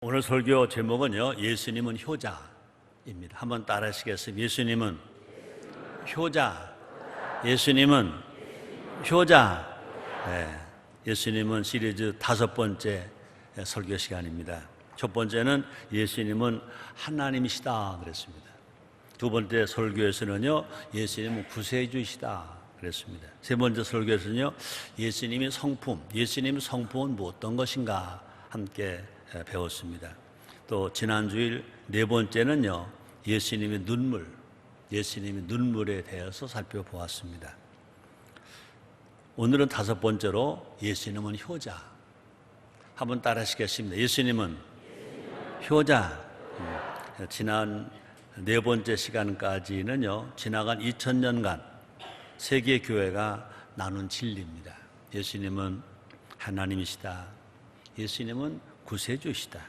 오늘 설교 제목은요, 예수님은 효자입니다. 한번 따라 하시겠습니다. 예수님은 효자. 예수님은 효자. 네, 예수님은 시리즈 5번째 설교 시간입니다. 첫 번째는 예수님은 하나님이시다 그랬습니다. 두 번째 설교에서는요, 예수님은 구세주시다 그랬습니다. 세 번째 설교에서는요, 예수님의 성품, 예수님의 성품은 뭐 어떤 것인가 함께 배웠습니다. 또 지난주일 네 번째는요, 예수님의 눈물, 예수님의 눈물에 대해서 살펴보았습니다. 오늘은 5번째로 예수님은 효자. 한번 따라 하시겠습니다. 예수님은 효자. 지난 네 번째 시간까지는요, 지나간 2000년간 세계 교회가 나눈 진리입니다. 예수님은 하나님이시다. 예수님은 구세주시다.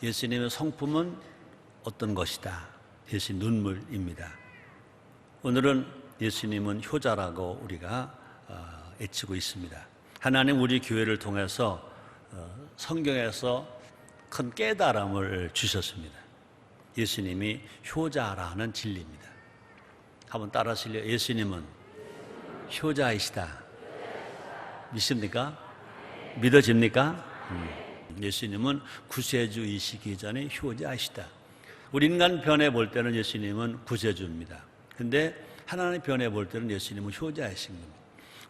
예수님의 성품은 어떤 것이다. 예수님 눈물입니다. 오늘은 예수님은 효자라고 우리가 외치고 있습니다. 하나님 우리 교회를 통해서 성경에서 큰 깨달음을 주셨습니다. 예수님이 효자라는 진리입니다. 한번 따라 하실래요? 예수님은 효자이시다. 믿습니까? 믿어집니까? 예수님은 구세주이시기 전에 효자이시다. 우리 인간 변해 볼 때는 예수님은 구세주입니다. 근데 하나님 변해 볼 때는 예수님은 효자이신 겁니다.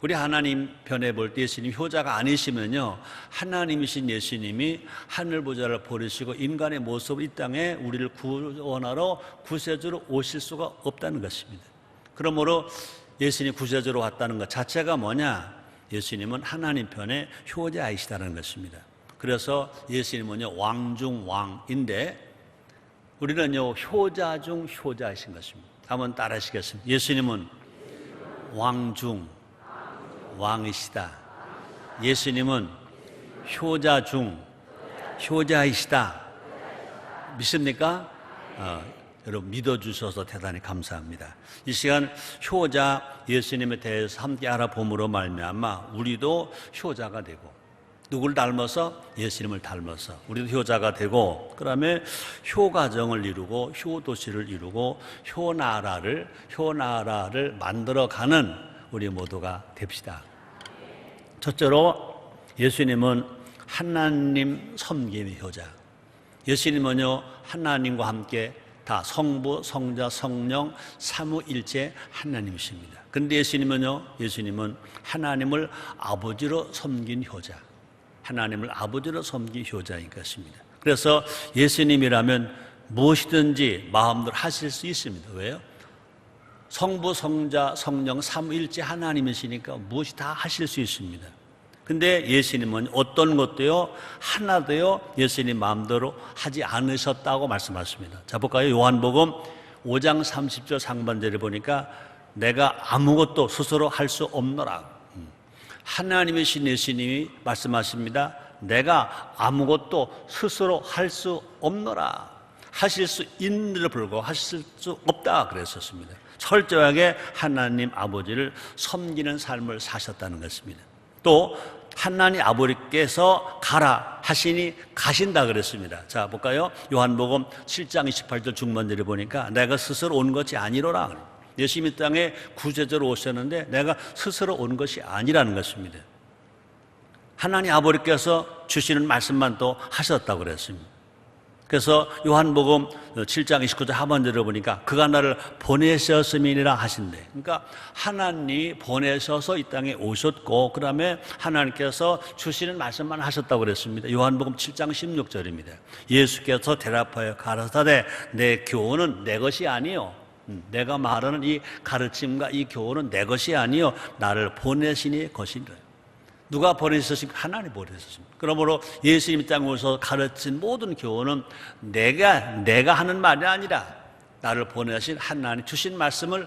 우리 하나님 변해 볼 때 예수님 효자가 아니시면요, 하나님이신 예수님이 하늘 보좌를 버리시고 인간의 모습으로 이 땅에 우리를 구원하러 구세주로 오실 수가 없다는 것입니다. 그러므로 예수님이 구세주로 왔다는 것 자체가 뭐냐? 예수님은 하나님 편의 효자이시다는 것입니다. 그래서 예수님은요, 왕 중 왕인데 우리는요, 효자 중 효자이신 것입니다. 한번 따라 하시겠습니다. 예수님은 왕 중 왕이시다. 예수님은 효자 중 효자이시다. 믿습니까? 여러분 믿어주셔서 대단히 감사합니다. 이 시간 효자 예수님에 대해서 함께 알아봄으로 말미암아 우리도 효자가 되고, 누구를 닮아서? 예수님을 닮아서 우리도 효자가 되고, 그 다음에 효가정을 이루고 효도시를 이루고 효나라를 만들어가는 우리 모두가 됩시다. 첫째로 예수님은 하나님 섬김의 효자. 예수님은요, 하나님과 함께 다 성부, 성자, 성령, 삼위일체 하나님이십니다. 그런데 예수님은 하나님을 아버지로 섬긴 효자. 하나님을 아버지로 섬긴 효자인 것입니다. 그래서 예수님이라면 무엇이든지 마음대로 하실 수 있습니다. 왜요? 성부, 성자, 성령, 삼위일체 하나님이시니까 무엇이 다 하실 수 있습니다. 근데 예수님은 어떤 것도요, 하나도요, 예수님 마음대로 하지 않으셨다고 말씀하십니다. 자, 볼까요? 요한복음 5장 30절 상반절에 보니까 내가 아무것도 스스로 할 수 없노라. 하나님이신 예수님이 말씀하십니다. 내가 아무것도 스스로 할 수 없노라. 하실 수 있는데도 불구하고 하실 수 없다 그랬었습니다. 철저하게 하나님 아버지를 섬기는 삶을 사셨다는 것입니다. 또 하나님 아버지께서 가라 하시니 가신다 그랬습니다. 자, 볼까요? 요한복음 7장 28절 중반절에 보니까 내가 스스로 온 것이 아니로라. 예수님이 땅에 구세주로 오셨는데 내가 스스로 온 것이 아니라는 것입니다. 하나님 아버지께서 주시는 말씀만 또 하셨다고 그랬습니다. 그래서 요한복음 7장 29절 하반절에 보니까 그가 나를 보내셨음이니라 하신대. 그러니까 하나님이 보내셔서 이 땅에 오셨고, 그 다음에 하나님께서 주시는 말씀만 하셨다고 그랬습니다. 요한복음 7장 16절입니다. 예수께서 대답하여 가라사대 내 교훈은 내 것이 아니요, 내가 말하는 이 가르침과 이 교훈은 내 것이 아니요 나를 보내시니 것이니라. 누가 보내셨습니까? 하나님 보내셨습니다. 그러므로 예수님이 땅에 오셔서 가르친 모든 교훈은 내가 하는 말이 아니라 나를 보내신 하나님 주신 말씀을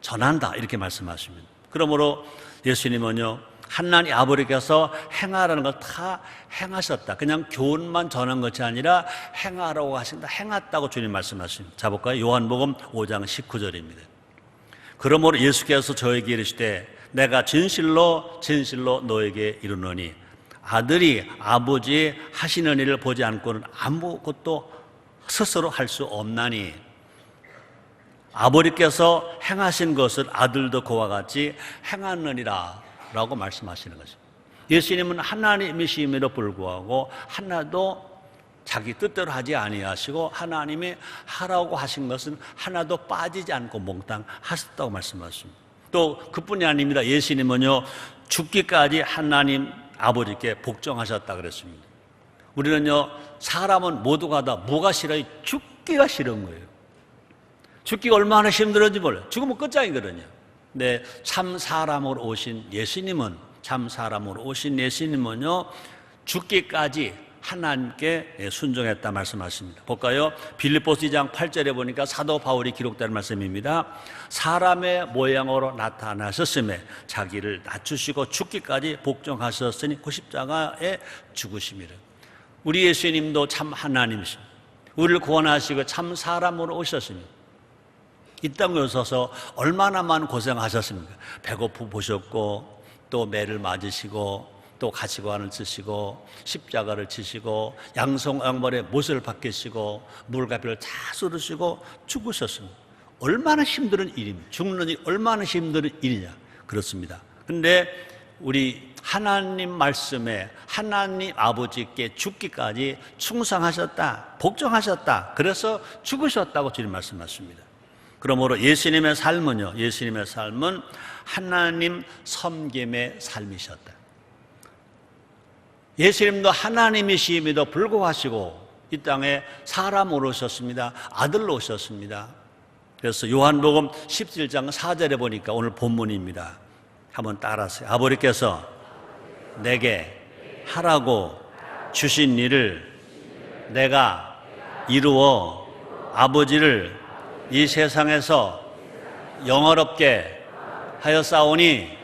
전한다, 이렇게 말씀하십니다. 그러므로 예수님은요, 하나님 아버지께서 행하라는 걸 다 행하셨다. 그냥 교훈만 전한 것이 아니라 행하라고 하신다. 행했다고 주님 말씀하십니다. 자, 볼까요? 요한복음 5장 19절입니다. 그러므로 예수께서 저에게 이르시되 내가 진실로 너에게 이르노니 아들이 아버지의 하시는 일을 보지 않고는 아무것도 스스로 할 수 없나니 아버지께서 행하신 것을 아들도 그와 같이 행하느니라 라고 말씀하시는 것입니다. 예수님은 하나님이심에도 불구하고 하나도 자기 뜻대로 하지 아니하시고 하나님이 하라고 하신 것은 하나도 빠지지 않고 몽땅 하셨다고 말씀하십니다. 또 그뿐이 아닙니다. 예수님은요, 죽기까지 하나님 아버지께 복종하셨다 그랬습니다. 우리는요, 사람은 모두가 다 뭐가 싫어요? 죽기가 싫은 거예요. 죽기가 얼마나 힘들었는지 몰라요. 죽으면 끝장이거든요. 근데 참 사람으로 오신 예수님은요, 죽기까지 하나님께 순종했다 말씀하십니다. 볼까요? 빌립보서 2장 8절에 보니까 사도 바울이 기록된 말씀입니다. 사람의 모양으로 나타나셨음에 자기를 낮추시고 죽기까지 복종하셨으니 그 십자가에 죽으심이라. 우리 예수님도 참 하나님이십니다. 우리를 구원하시고 참 사람으로 오셨습니다. 이 땅에 오셔서 얼마나 많은 고생하셨습니까? 배고프 보셨고 또 매를 맞으시고 또 가시관을 쓰시고 십자가를 지시고 양손양발에 못을 박히시고 물가비를 다 쏟으시고 죽으셨습니다. 얼마나 힘든 일입니다. 죽는 일이 얼마나 힘든 일이냐. 그렇습니다. 그런데 우리 하나님 말씀에 하나님 아버지께 죽기까지 충성하셨다, 복종하셨다, 그래서 죽으셨다고 주님 말씀하십니다. 그러므로 예수님의 삶은 하나님 섬김의 삶이셨다. 예수님도 하나님이심에도 불구하시고 이 땅에 사람으로 오셨습니다. 아들로 오셨습니다. 그래서 요한복음 17장 4절에 보니까 오늘 본문입니다. 한번 따라하세요. 아버지께서 내게 하라고 주신 일을 내가 이루어 아버지를 이 세상에서 영화롭게 하였사오니,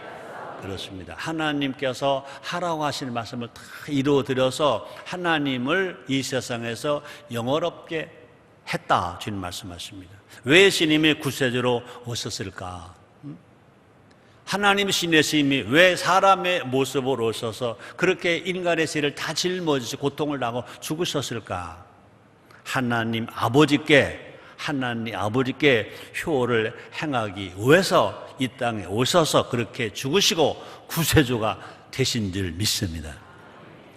그렇습니다. 하나님께서 하라고 하시는 말씀을 다 이루어드려서 하나님을 이 세상에서 영화롭게 했다 주님 말씀하십니다. 왜 예수님이 구세주로 오셨을까? 하나님 신내심이 왜 사람의 모습으로 오셔서 그렇게 인간의 죄를 다 짊어지시고 고통을 당하고 죽으셨을까? 하나님 아버지께 효를 행하기 위해서 이 땅에 오셔서 그렇게 죽으시고 구세주가 되신 줄 믿습니다.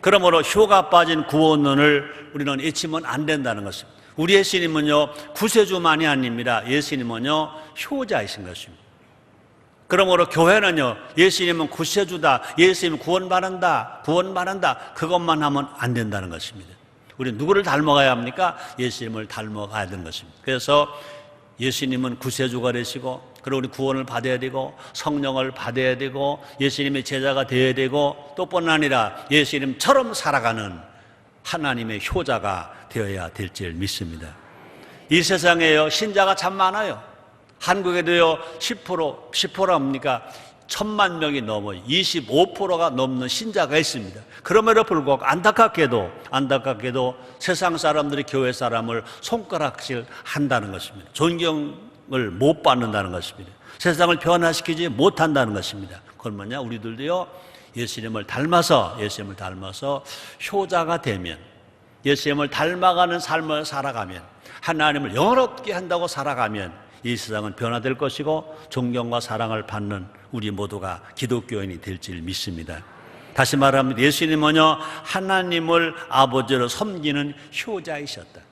그러므로 효가 빠진 구원론을 우리는 잊으면 안 된다는 것입니다. 우리 예수님은요, 구세주만이 아닙니다. 예수님은요, 효자이신 것입니다. 그러므로 교회는요, 예수님은 구세주다, 예수님은 구원받는다, 그것만 하면 안 된다는 것입니다. 우리 누구를 닮아가야 합니까? 예수님을 닮아가야 되는 것입니다. 그래서 예수님은 구세주가 되시고, 그리고 우리 구원을 받아야 되고, 성령을 받아야 되고, 예수님의 제자가 되어야 되고, 또 뿐 아니라 예수님처럼 살아가는 하나님의 효자가 되어야 될 줄 믿습니다. 이 세상에요, 신자가 참 많아요. 한국에도요, 10%입니까? 1,000만 명이 넘어요. 25%가 넘는 신자가 있습니다. 그럼에도 불구하고 안타깝게도 세상 사람들이 교회 사람을 손가락질 한다는 것입니다. 존경을 못 받는다는 것입니다. 세상을 변화시키지 못한다는 것입니다. 그건 뭐냐? 우리들도요, 예수님을 닮아서 효자가 되면, 예수님을 닮아가는 삶을 살아가면, 하나님을 영원롭게 한다고 살아가면 이 세상은 변화될 것이고 존경과 사랑을 받는 우리 모두가 기독교인이 될 줄 믿습니다. 다시 말하면 예수님은요, 하나님을 아버지로 섬기는 효자이셨다.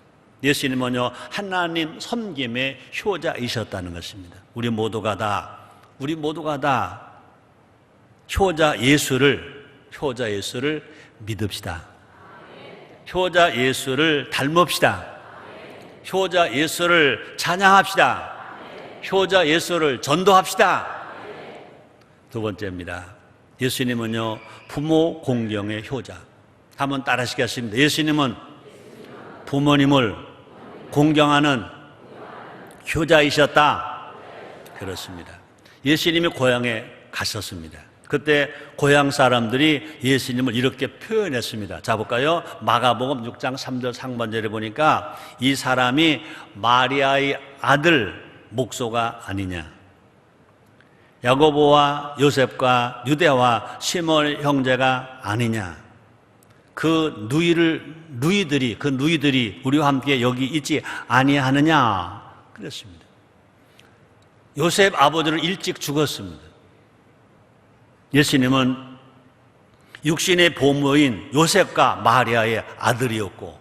예수님은요, 하나님 섬김의 효자이셨다는 것입니다. 우리 모두가 다 효자 예수를 믿읍시다. 효자 예수를 닮읍시다. 효자 예수를 찬양합시다. 효자 예수를 전도합시다. 두 번째입니다. 예수님은요, 부모 공경의 효자. 한번 따라하시겠습니다. 예수님은 부모님을 공경하는 효자이셨다. 그렇습니다. 예수님이 고향에 갔었습니다. 그때 고향 사람들이 예수님을 이렇게 표현했습니다. 자, 볼까요? 마가복음 6장 3절 상반절에 보니까 이 사람이 마리아의 아들 목소가 아니냐, 야고보와 요셉과 유대와 시몬 형제가 아니냐, 그 누이들이 우리와 함께 여기 있지 아니하느냐 그랬습니다. 요셉 아버지는 일찍 죽었습니다. 예수님은 육신의 보모인 요셉과 마리아의 아들이었고,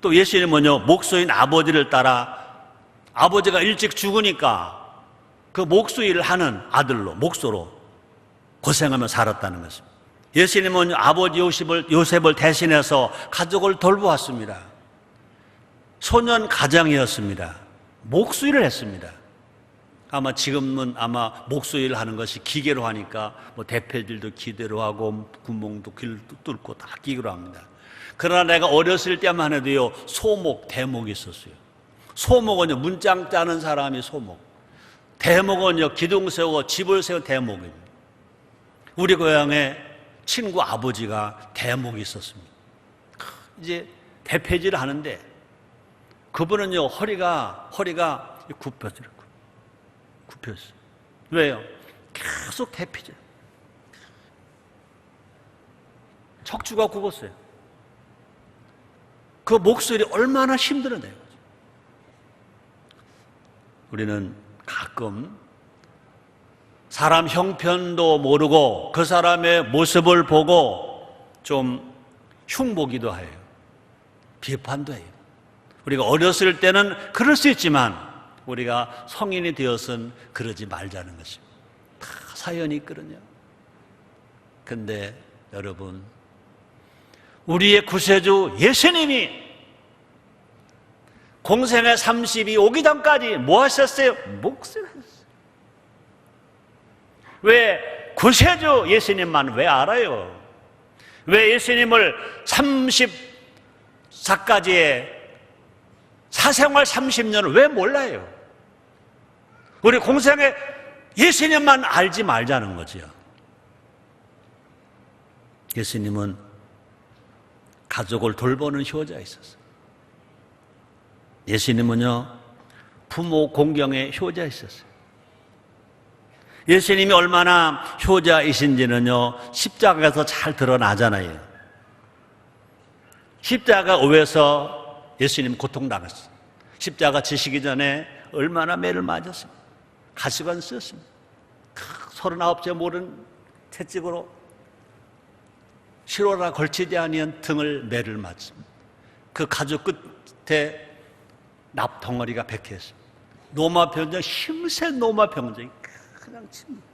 또 예수님은요 목소인 아버지를 따라 아버지가 일찍 죽으니까 그 목수일을 하는 아들로, 목소로 고생하며 살았다는 것입니다. 예수님은 아버지 요셉을 대신해서 가족을 돌보았습니다. 소년 가장이었습니다. 목수일을 했습니다. 아마 지금은 목수일 하는 것이 기계로 하니까 뭐 대패질도 기계로 하고 구멍도 길도 뚫고 다 기계로 합니다. 그러나 내가 어렸을 때만 해도요 소목, 대목이 있었어요. 소목은요 문장 짜는 사람이 소목, 대목은요 기둥 세우고 집을 세운 대목입니다. 우리 고향에 친구 아버지가 대목이 있었습니다. 이제 대패질을 하는데 그분은요 허리가 굽혔어요. 왜요? 계속 대패질. 척추가 굽었어요. 그 목소리 얼마나 힘들었나요? 우리는 가끔 사람 형편도 모르고 그 사람의 모습을 보고 좀 흉보기도 해요. 비판도 해요. 우리가 어렸을 때는 그럴 수 있지만 우리가 성인이 되어서는 그러지 말자는 것입니다. 다 사연이 있거든요. 근데 여러분, 우리의 구세주 예수님이 공생의 30이 오기 전까지 뭐 하셨어요? 몫을 하셨어요. 왜 구세주 예수님만 왜 알아요? 왜 예수님을 34까지의 사생활 30년을 왜 몰라요? 우리 공생의 예수님만 알지 말자는 거죠. 예수님은 가족을 돌보는 효자가 있었어요. 예수님은요 부모 공경의 효자가 있었어요. 예수님이 얼마나 효자이신지는요 십자가에서 잘 드러나잖아요. 십자가 위에서 예수님 고통당했어요. 십자가 지시기 전에 얼마나 매를 맞았습니다. 가시관 쓰였습니다. 39째 모른 채찍으로 실로라 걸치지 아니한 등을 매를 맞습니다. 그 가죽 끝에 납덩어리가 박혀있습니다. 노마병정, 힘센 노마병정이 그냥 칩니다.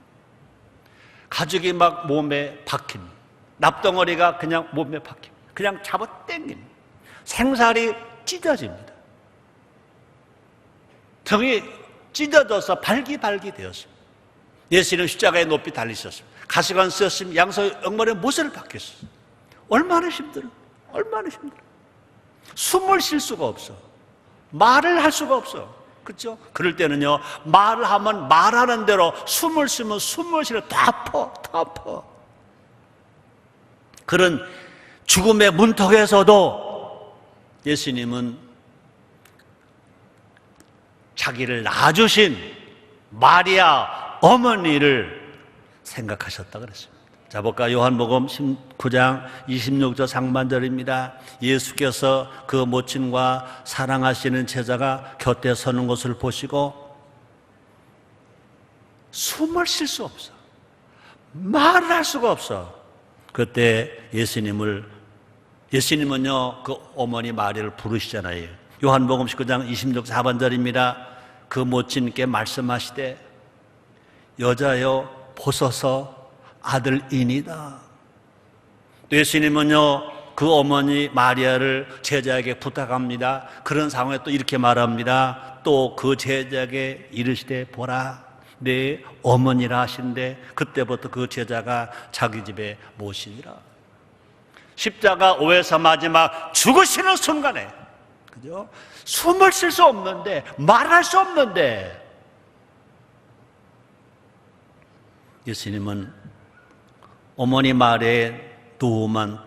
가죽이 막 몸에 박힙니다. 납덩어리가 그냥 몸에 박힙니다. 그냥 잡아당깁니다. 생살이 찢어집니다. 등이 찢어져서 발기발기 되었습니다. 예수님은 십자가에 높이 달리셨습니다. 가시관 쓰였으면 양손 역말에 못을 박혔어요. 얼마나 힘들어. 얼마나 힘들어. 숨을 쉴 수가 없어. 말을 할 수가 없어. 그렇죠? 그럴 때는요 말을 하면 말하는 대로, 숨을 쉬면 숨을 쉬려 다 아파. 그런 죽음의 문턱에서도 예수님은 자기를 낳아주신 마리아 어머니를 생각하셨다 그랬습니다. 자, 볼까? 요한복음 19장 26절 상반절입니다. 예수께서 그 모친과 사랑하시는 제자가 곁에 서는 것을 보시고 숨을 쉴 수 없어. 말을 할 수가 없어. 그때 예수님은요 그 어머니 마리아를 부르시잖아요. 요한복음 19장 26절 4반절입니다. 그 모친께 말씀하시되 여자여 보소서 아들이니다. 예수님은요 그 어머니 마리아를 제자에게 부탁합니다. 그런 상황에 또 이렇게 말합니다. 또 그 제자에게 이르시되 보라 내 어머니라 하신데 그때부터 그 제자가 자기 집에 모시니라. 십자가 오에서 마지막 죽으시는 순간에, 그죠? 숨을 쉴 수 없는데, 말할 수 없는데 예수님은 어머니 마리아의 노후만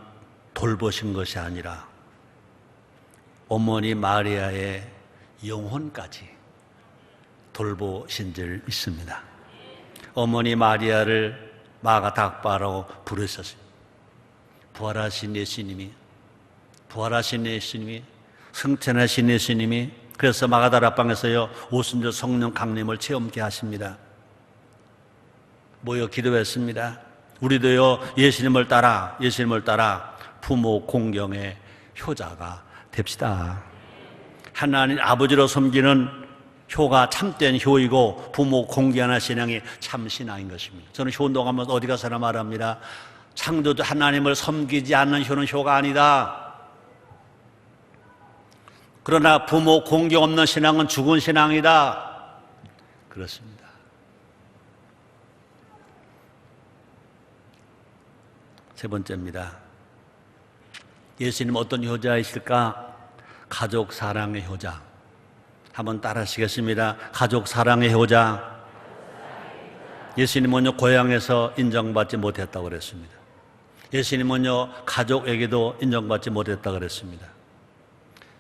돌보신 것이 아니라 어머니 마리아의 영혼까지 돌보신 줄 믿습니다. 어머니 마리아를 마가닥바라고 부르셨습니다. 부활하신 예수님이 부활하신 예수님이, 승천하신 예수님이, 그래서 마가다락방에서요 오순절 성령 강림을 체험케 하십니다. 모여 기도했습니다. 우리도요 예수님을 따라 부모 공경의 효자가 됩시다. 하나님 아버지로 섬기는 효가 참된 효이고 부모 공경하는 신앙이 참 신앙인 것입니다. 저는 효 운동하면서 어디 가서나 말합니다. 창조주 하나님을 섬기지 않는 효는 효가 아니다. 그러나 부모 공경 없는 신앙은 죽은 신앙이다. 그렇습니다. 세 번째입니다. 예수님 어떤 효자이실까? 가족 사랑의 효자. 한번 따라 하시겠습니다. 가족 사랑의 효자. 예수님은요 고향에서 인정받지 못했다고 그랬습니다. 예수님은요 가족에게도 인정받지 못했다고 그랬습니다.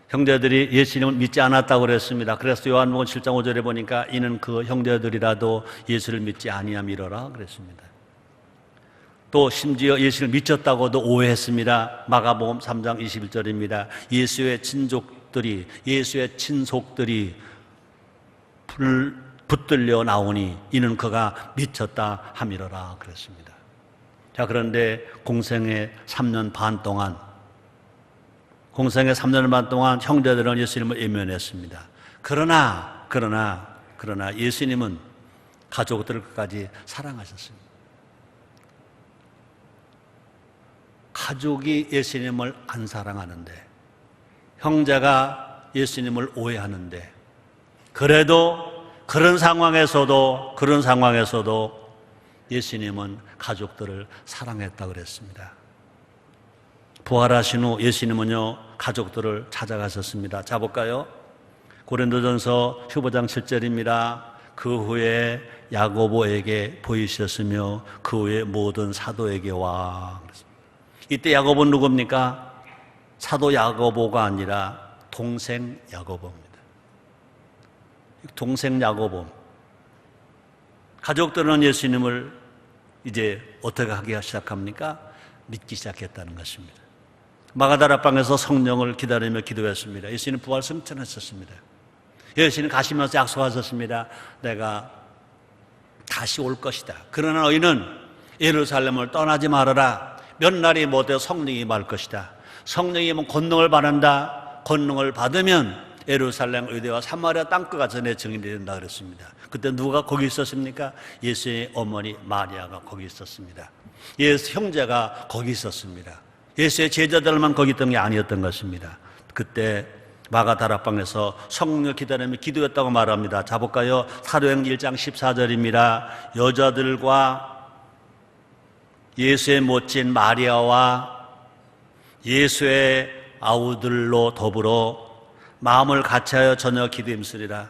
형제들이 예수님을 믿지 않았다고 그랬습니다. 그래서 요한복음 7장 5절에 보니까 이는 그 형제들이라도 예수를 믿지 아니함이로라 그랬습니다. 또 심지어 예수를 믿었다고도 오해했습니다. 마가복음 3장 21절입니다. 예수의 친족들이, 예수의 친속들이 붙들려 나오니 이는 그가 미쳤다 함이로라 그랬습니다. 자, 그런데 공생의 3년 반 동안 형제들은 예수님을 외면했습니다. 그러나 예수님은 가족들을 끝까지 사랑하셨습니다. 가족이 예수님을 안 사랑하는데, 형제가 예수님을 오해하는데, 그래도 그런 상황에서도 예수님은 가족들을 사랑했다고 그랬습니다. 부활하신 후 예수님은요 가족들을 찾아가셨습니다. 자 볼까요? 고린도전서 15장 7절입니다. 그 후에 야고보에게 보이셨으며 그 후에 모든 사도에게 와. 이때 야고보는 누굽니까? 사도 야고보가 아니라 동생 야고보입니다. 동생 야고보. 가족들은 예수님을 이제 어떻게 하기 시작합니까? 믿기 시작했다는 것입니다. 마가다락방에서 성령을 기다리며 기도했습니다. 예수님 부활 승천하셨습니다. 예수님 가시면서 약속하셨습니다. 내가 다시 올 것이다. 그러나 너희는 예루살렘을 떠나지 말아라. 몇 날이 못해 성령이 임할 것이다. 성령이 임하면 권능을 받는다. 권능을 받으면 예루살렘, 유대와 사마리아 땅끝까지 내 증인이 된다 그랬습니다. 그때 누가 거기 있었습니까? 예수의 어머니 마리아가 거기 있었습니다. 예수 형제가 거기 있었습니다. 예수의 제자들만 거기 있던 게 아니었던 것입니다. 그때 마가다락방에서 성령 기다리며 기도했다고 말합니다. 자 볼까요? 사도행전 1장 14절입니다. 여자들과 예수의 모친 마리아와 예수의 아우들로 더불어 마음을 같이하여 저녁 기도 힘쓰리라.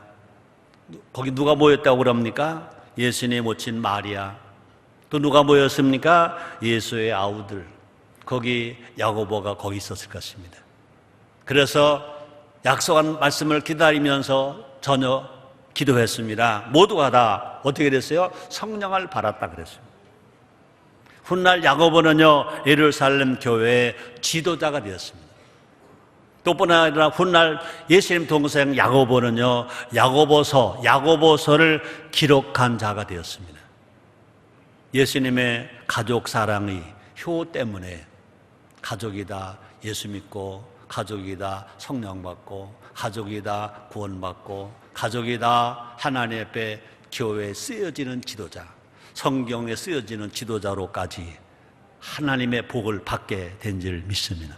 거기 누가 모였다고 그럽니까? 예수님의 모친 마리아. 또 누가 모였습니까? 예수의 아우들. 거기 야고보가 거기 있었을 것입니다. 그래서 약속한 말씀을 기다리면서 저녁 기도했습니다. 모두가 다 어떻게 됐어요? 성령을 받았다 그랬습니다. 훗날 야고보는요 예루살렘 교회의 지도자가 되었습니다. 또 뿐 아니라 훗날 예수님 동생 야고보는요 야고보서를 기록한 자가 되었습니다. 예수님의 가족 사랑의 효 때문에 가족이다 예수 믿고, 가족이다 성령 받고, 가족이다 구원받고, 가족이다 하나님 앞에 교회에 쓰여지는 지도자, 성경에 쓰여지는 지도자로까지 하나님의 복을 받게 된 줄 믿습니다.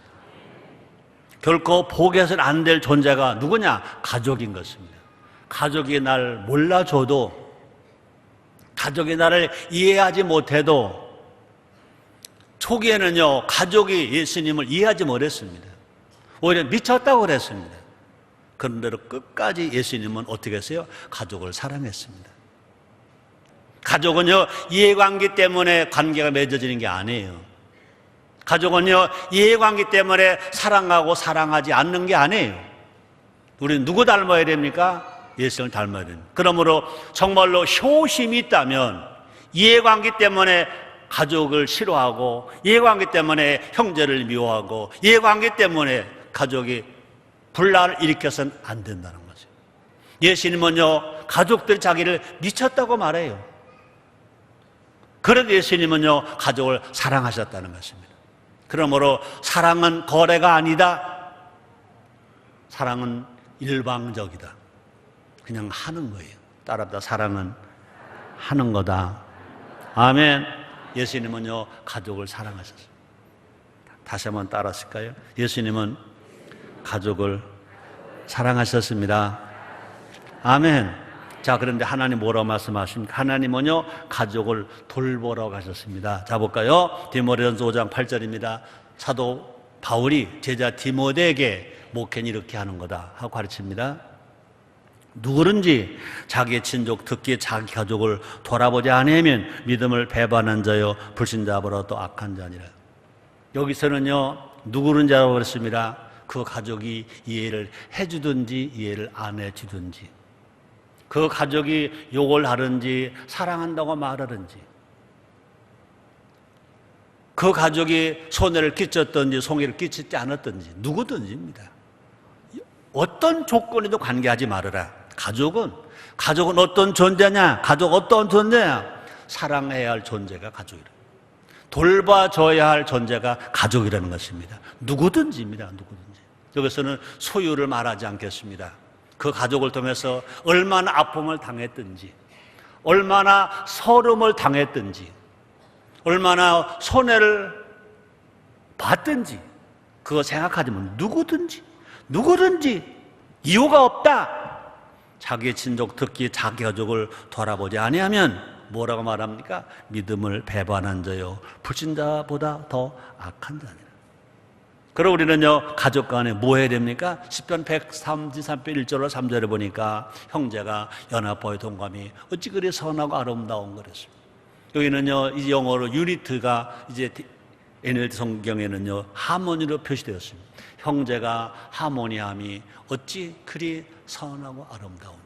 결코 복에서는 안 될 존재가 누구냐? 가족인 것입니다. 가족이 날 몰라줘도, 가족이 나를 이해하지 못해도, 초기에는요 가족이 예수님을 이해하지 못했습니다. 오히려 미쳤다고 그랬습니다. 그런데도 끝까지 예수님은 어떻게 했어요? 가족을 사랑했습니다. 가족은요 이해관계 때문에 관계가 맺어지는 게 아니에요. 가족은요 이해관계 때문에 사랑하고 사랑하지 않는 게 아니에요. 우리는 누구 닮아야 됩니까? 예수님을 닮아야 됩니다. 그러므로 정말로 효심이 있다면, 이해관계 때문에 가족을 싫어하고 이해관계 때문에 형제를 미워하고 이해관계 때문에 가족이 분란을 일으켜서는 안 된다는 거죠. 예수님은요, 가족들이 자기를 미쳤다고 말해요. 그래도 예수님은요, 가족을 사랑하셨다는 것입니다. 그러므로 사랑은 거래가 아니다. 사랑은 일방적이다. 그냥 하는 거예요. 따라합니다. 사랑은 하는 거다. 아멘. 예수님은요, 가족을 사랑하셨어요. 다시 한번 따라하실까요? 예수님은 가족을 사랑하셨습니다. 아멘. 자, 그런데 하나님 뭐라고 말씀하십니까? 하나님은요, 가족을 돌보러 가셨습니다. 자, 볼까요? 디모데전서 5장 8절입니다. 사도 바울이 제자 디모데에게 목회는 이렇게 하는 거다 하고 가르칩니다. 누구든지 자기의 친족, 특히 자기 가족을 돌아보지 않으면 믿음을 배반한 자요 불신자보다 또 악한 자니라. 여기서는요, 누구든지라고 그랬습니다. 그 가족이 이해를 해주든지 이해를 안 해주든지, 그 가족이 욕을 하든지 사랑한다고 말하든지, 그 가족이 손해를 끼쳤든지 손해를 끼치지 않았든지, 누구든지입니다. 어떤 조건에도 관계하지 말아라. 가족은 어떤 존재냐? 가족 어떤 존재냐? 사랑해야 할 존재가 가족이라. 돌봐줘야 할 존재가 가족이라는 것입니다. 누구든지입니다. 누구든지. 여기서는 소유를 말하지 않겠습니다. 그 가족을 통해서 얼마나 아픔을 당했든지, 얼마나 서름을 당했든지, 얼마나 손해를 받든지, 그거 생각하지만 누구든지 이유가 없다. 자기의 친족, 특히 자기 가족을 돌아보지 아니하면 뭐라고 말합니까? 믿음을 배반한 자요 불신자보다 더 악한 자니라. 그럼 우리는요, 가족 간에 뭐 해야 됩니까? 시편 133편 1절로 3절에 보니까 형제가 연합하여 동감이 어찌 그리 선하고 아름다운 그랬습니다. 여기는요, 이 영어로 유니트가 이제 NLT 성경에는요, 하모니로 표시되었습니다. 형제가 하모니함이 어찌 그리 선하고 아름다운지.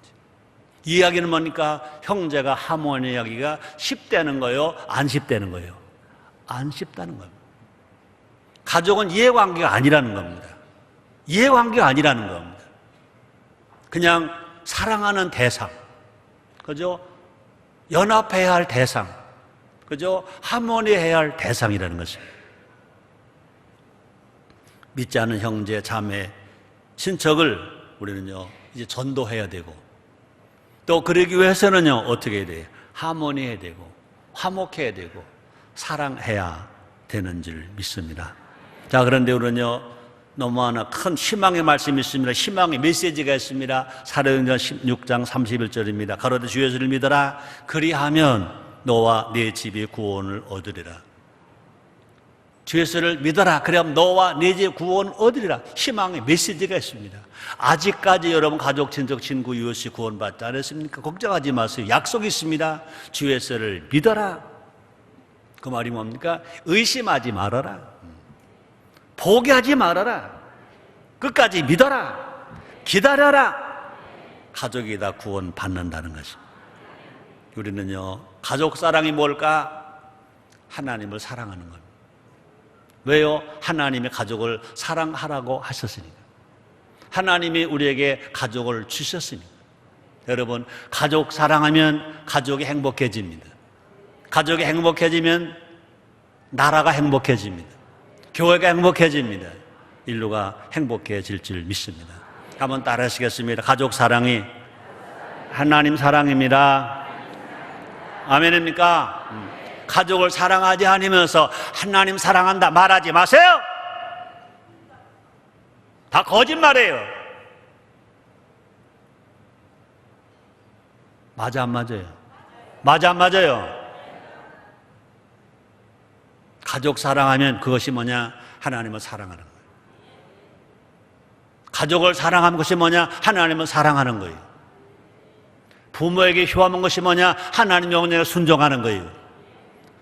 이 이야기는 뭡니까? 형제가 하모니하기가 쉽다는 거예요? 안 쉽다는 거예요? 안 쉽다는 겁니다. 가족은 이해관계가 아니라는 겁니다. 이해관계가 아니라는 겁니다. 그냥 사랑하는 대상, 그죠? 연합해야 할 대상, 그죠? 하모니해야 할 대상이라는 것입니다. 믿지 않는 형제, 자매, 친척을 우리는요, 이제 전도해야 되고, 또 그러기 위해서는요, 어떻게 해야 돼요? 하모니해야 되고, 화목해야 되고, 사랑해야 되는 줄 믿습니다. 자, 그런데 우리는요, 너무 하나 큰 희망의 말씀이 있습니다. 희망의 메시지가 있습니다. 사도행전 16장 31절입니다. 가로되 주 예수를 믿어라. 그리하면 너와 네 집이 구원을 얻으리라. 주 예수를 믿어라. 그럼 너와 네 집 구원을 얻으리라. 희망의 메시지가 있습니다. 아직까지 여러분 가족, 친척, 친구, 이웃이 구원받지 않았습니까? 걱정하지 마세요. 약속이 있습니다. 주 예수를 믿어라. 그 말이 뭡니까? 의심하지 말아라. 포기하지 말아라. 끝까지 믿어라. 기다려라. 가족이 다 구원받는다는 것입니다. 우리는요, 가족 사랑이 뭘까? 하나님을 사랑하는 겁니다. 왜요? 하나님의 가족을 사랑하라고 하셨으니까. 하나님이 우리에게 가족을 주셨으니까. 여러분, 가족 사랑하면 가족이 행복해집니다. 가족이 행복해지면 나라가 행복해집니다. 교회가 행복해집니다. 인류가 행복해질 줄 믿습니다. 한번 따라 하시겠습니다. 가족 사랑이 하나님 사랑입니다. 아멘입니까? 가족을 사랑하지 않으면서 하나님 사랑한다 말하지 마세요. 다 거짓말이에요. 맞아 안 맞아요? 맞아 안 맞아요? 가족 사랑하면 그것이 뭐냐? 하나님을 사랑하는 거예요. 가족을 사랑하는 것이 뭐냐? 하나님을 사랑하는 거예요. 부모에게 효하는 것이 뭐냐? 하나님 명령에 순종하는 거예요.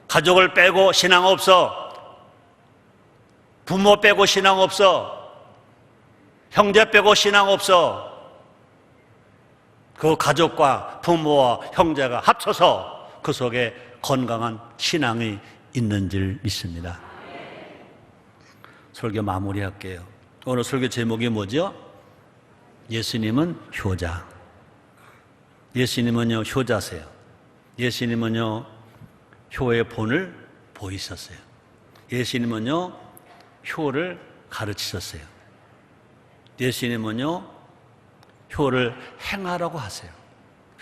가족을 빼고 신앙 없어. 부모 빼고 신앙 없어. 형제 빼고 신앙 없어. 그 가족과 부모와 형제가 합쳐서 그 속에 건강한 신앙이 있는 줄 믿습니다. 설교 마무리할게요. 오늘 설교 제목이 뭐죠? 예수님은 효자. 예수님은요 효자세요. 예수님은요 효의 본을 보이셨어요. 예수님은요 효를 가르치셨어요. 예수님은요 효를 행하라고 하세요.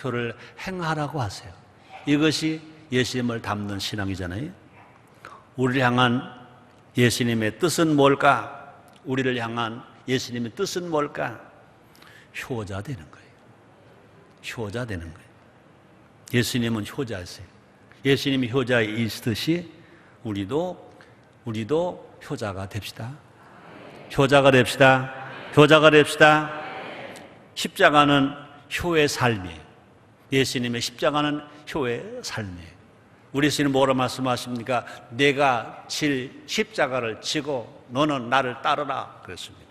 효를 행하라고 하세요. 이것이 예수님을 담는 신앙이잖아요. 우리를 향한 예수님의 뜻은 뭘까? 우리를 향한 예수님의 뜻은 뭘까? 효자 되는 거예요. 효자 되는 거예요. 예수님은 효자이세요. 예수님이 효자이시듯이 우리도 효자가 됩시다. 효자가 됩시다. 효자가 됩시다. 십자가는 효의 삶이에요. 예수님의 십자가는 효의 삶이에요. 우리 예수님 뭐라 말씀하십니까? 내가 질 십자가를 지고 너는 나를 따르라 그랬습니다.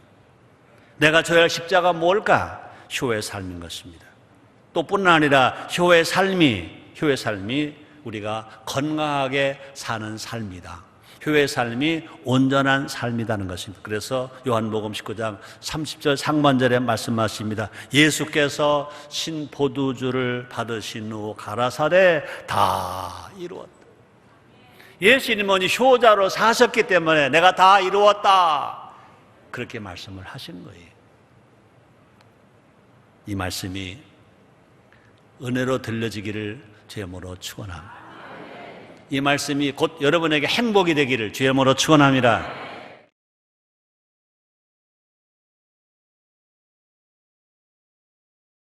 내가 져야 할 십자가 뭘까? 효의 삶인 것입니다. 또 뿐만 아니라 효의 삶이 우리가 건강하게 사는 삶이다. 효의 삶이 온전한 삶이라는 것입니다. 그래서 요한복음 19장 30절 상반절에 말씀하십니다. 예수께서 신포도주를 받으신 후 가라사대 다 이루었다. 예수님은 효자로 사셨기 때문에 내가 다 이루었다. 그렇게 말씀을 하시는 거예요. 이 말씀이 은혜로 들려지기를 주의 이름으로 축원합니다. 이 말씀이 곧 여러분에게 행복이 되기를 주의 이름으로 축원합니다.